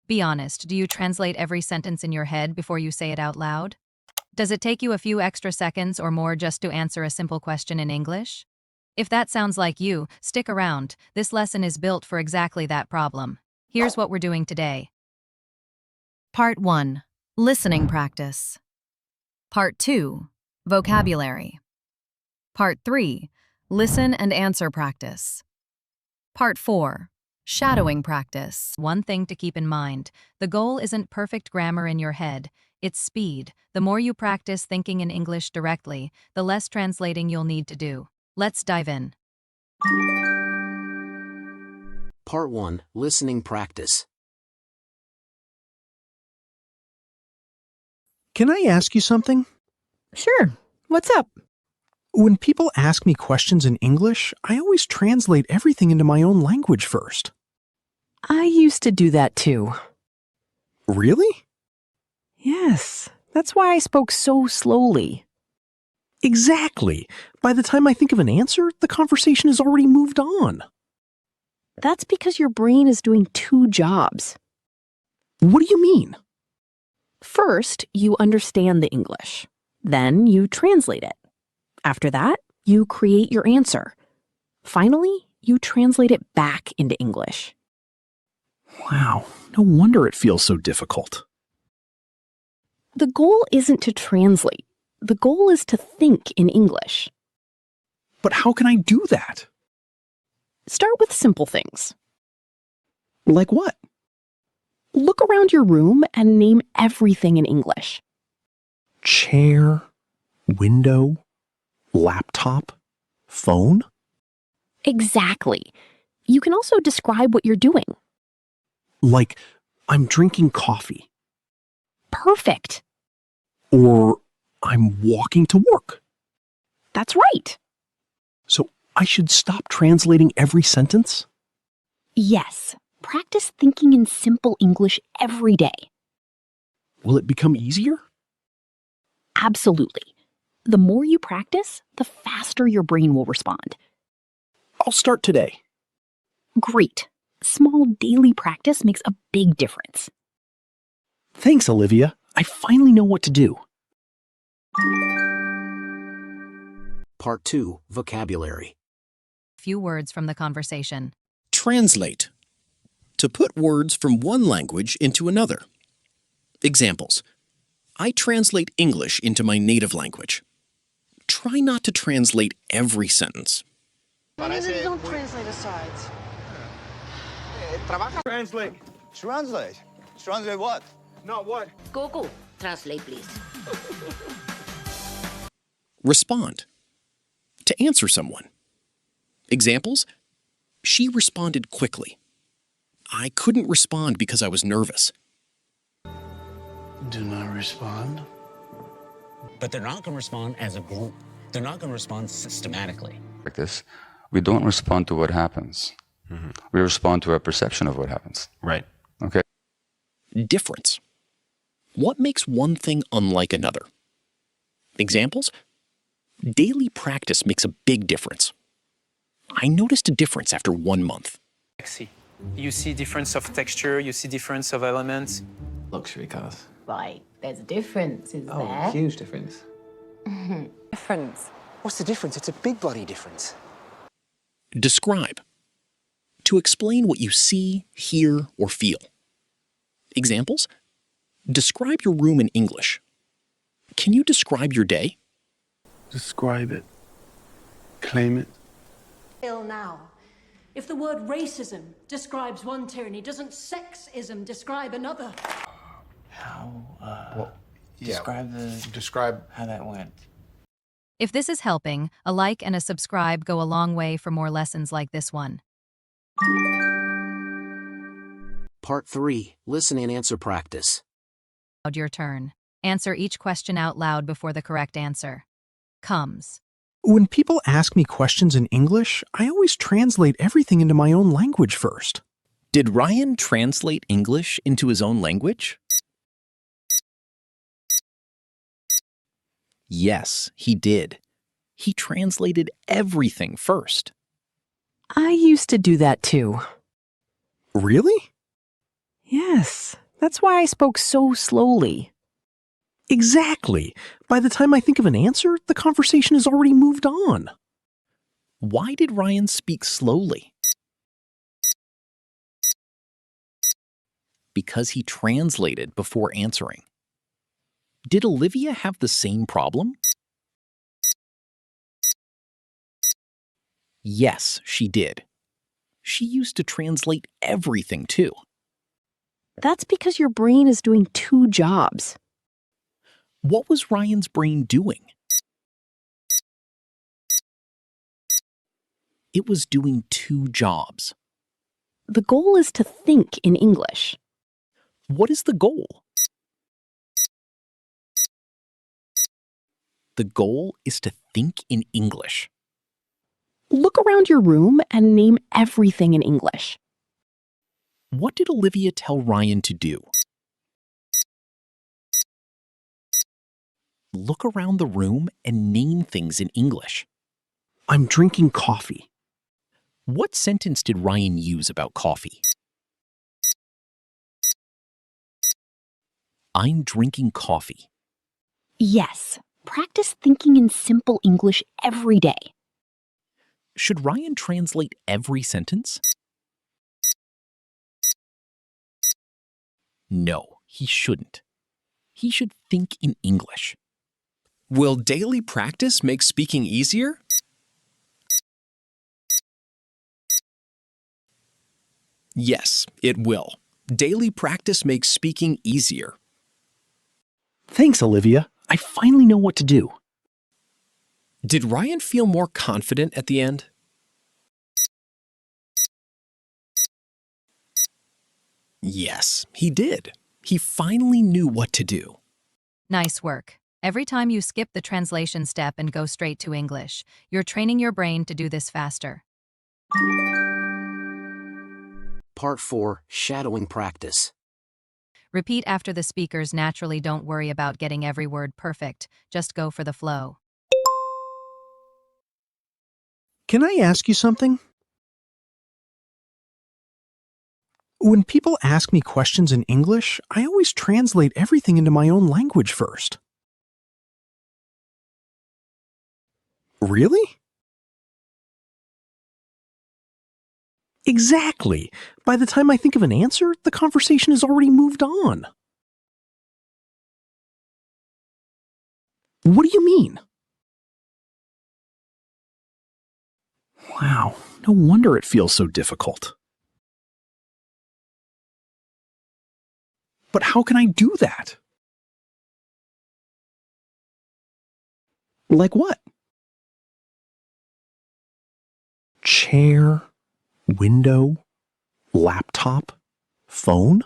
Be honest, do you translate every sentence in your head before you say it out loud? Does it take you a few extra seconds or more just to answer a simple question in English? If that sounds like you, stick around. This lesson is built for exactly that problem. Here's what we're doing today. Part 1. Listening practice. Part 2. Vocabulary. Part 3. Listen and answer practice. Part 4. Shadowing practice. One thing to keep in mind, the goal isn't perfect grammar in your head, it's speed. The more you practice thinking in English directly, the less translating you'll need to do. Let's dive in. Part 1. Listening practice. Can I ask you something? Sure. What's up? When people ask me questions in English, I always translate everything into my own language first. I used to do that too. Really? Yes. That's why I spoke so slowly. Exactly. By the time I think of an answer, the conversation has already moved on. That's because your brain is doing two jobs. What do you mean? First, you understand the English. Then you translate it. After that, you create your answer. Finally, you translate it back into English. Wow, no wonder it feels so difficult. The goal isn't to translate. The goal is to think in English. But how can I do that? Start with simple things. Like what? Look around your room and name everything in English. Chair, window, laptop, phone? Exactly. You can also describe what you're doing. Like, I'm drinking coffee. Perfect. Or I'm walking to work. That's right. So I should stop translating every sentence? Yes. Practice thinking in simple English every day. Will it become easier? Absolutely. The more you practice, the faster your brain will respond. I'll start today. Great. Small daily practice makes a big difference. Thanks, Olivia. I finally know what to do. Part 2. Vocabulary. Few words from the conversation. Translate. To put words from one language into another. Examples. I translate English into my native language. Try not to translate every sentence. Don't translate asides. Translate. Translate? Translate what? Not what? Google, translate please. Respond. To answer someone. Examples. She responded quickly. I couldn't respond because I was nervous. Do not respond. But they're not going to respond as a group. They're not going to respond systematically. Like this, we don't respond to what happens. We respond to our perception of what happens. Right. Okay. Difference. What makes one thing unlike another? Examples. Daily practice makes a big difference. I noticed a difference after 1 month. You see difference of texture, you see difference of elements. Luxury cars. Right, there's a difference, is Oh, there? huge difference. Difference. What's the difference? It's a big bloody difference. Describe. To explain what you see, hear, or feel. Examples. Describe your room in English. Can you describe your day? Describe it. Claim it. Now, if the word racism describes one tyranny, doesn't sexism describe another? Describe How that went. If this is helping, a like and a subscribe go a long way for more lessons like this one. Part 3. Listen and answer practice. Your turn. Answer each question out loud before the correct answer comes. When people ask me questions in English, I always translate everything into my own language first. Did Ryan translate English into his own language? Yes, he did. He translated everything first. I used to do that too. Really? Yes, that's why I spoke so slowly. Exactly. By the time I think of an answer, the conversation has already moved on. Why did Ryan speak slowly? Because he translated before answering. Did Olivia have the same problem? Yes, she did. She used to translate everything too. That's because your brain is doing two jobs. What was Ryan's brain doing? It was doing two jobs. The goal is to think in English. What is the goal? The goal is to think in English. Look around your room and name everything in English. What did Olivia tell Ryan to do? Look around the room and name things in English. I'm drinking coffee. What sentence did Ryan use about coffee? I'm drinking coffee. Yes, practice thinking in simple English every day. Should Ryan translate every sentence? No, he shouldn't. He should think in English. Will daily practice make speaking easier? Yes, it will. Daily practice makes speaking easier. Thanks, Olivia. I finally know what to do. Did Ryan feel more confident at the end? Yes, he did. He finally knew what to do. Nice work. Every time you skip the translation step and go straight to English, you're training your brain to do this faster. Part 4, Shadowing Practice. Repeat after the speakers. Naturally, don't worry about getting every word perfect. Just go for the flow. Can I ask you something? When people ask me questions in English, I always translate everything into my own language first. Really? Exactly. By the time I think of an answer, the conversation has already moved on. What do you mean? Wow, no wonder it feels so difficult. But how can I do that? Like what? Chair, window, laptop, phone?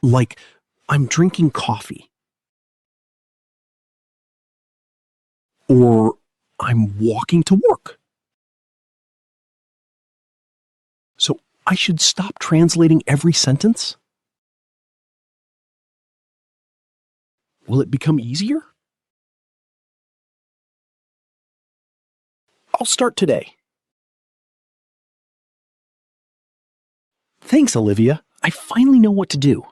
Like, I'm drinking coffee. Or I'm walking to work. So I should stop translating every sentence? Will it become easier? I'll start today. Thanks, Olivia. I finally know what to do.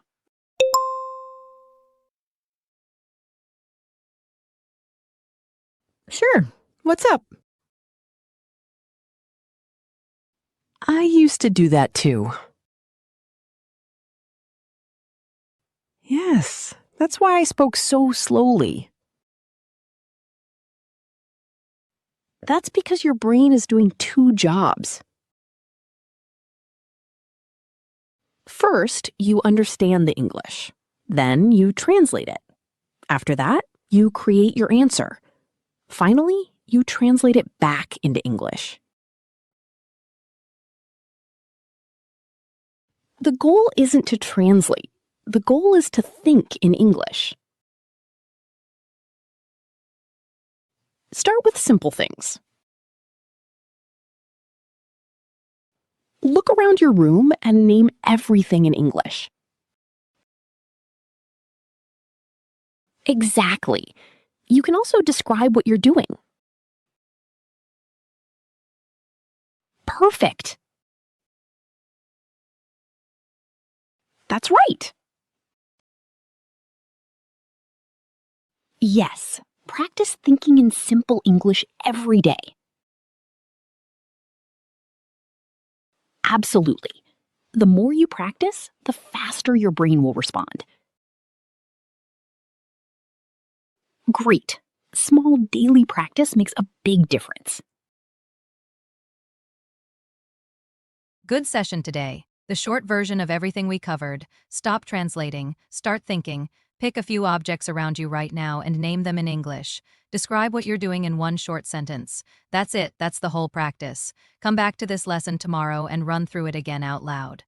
Sure. What's up? I used to do that too. Yes, that's why I spoke so slowly. That's because your brain is doing two jobs. First, you understand the English. Then you translate it. After that, you create your answer. Finally, you translate it back into English. The goal isn't to translate. The goal is to think in English. Start with simple things. Look around your room and name everything in English. Exactly. You can also describe what you're doing. Perfect. That's right. Yes, practice thinking in simple English every day. Absolutely. The more you practice, the faster your brain will respond. Great. Small daily practice makes a big difference. Good session today. The short version of everything we covered. Stop translating, start thinking, pick a few objects around you right now and name them in English. Describe what you're doing in one short sentence. That's it, that's the whole practice. Come back to this lesson tomorrow and run through it again out loud.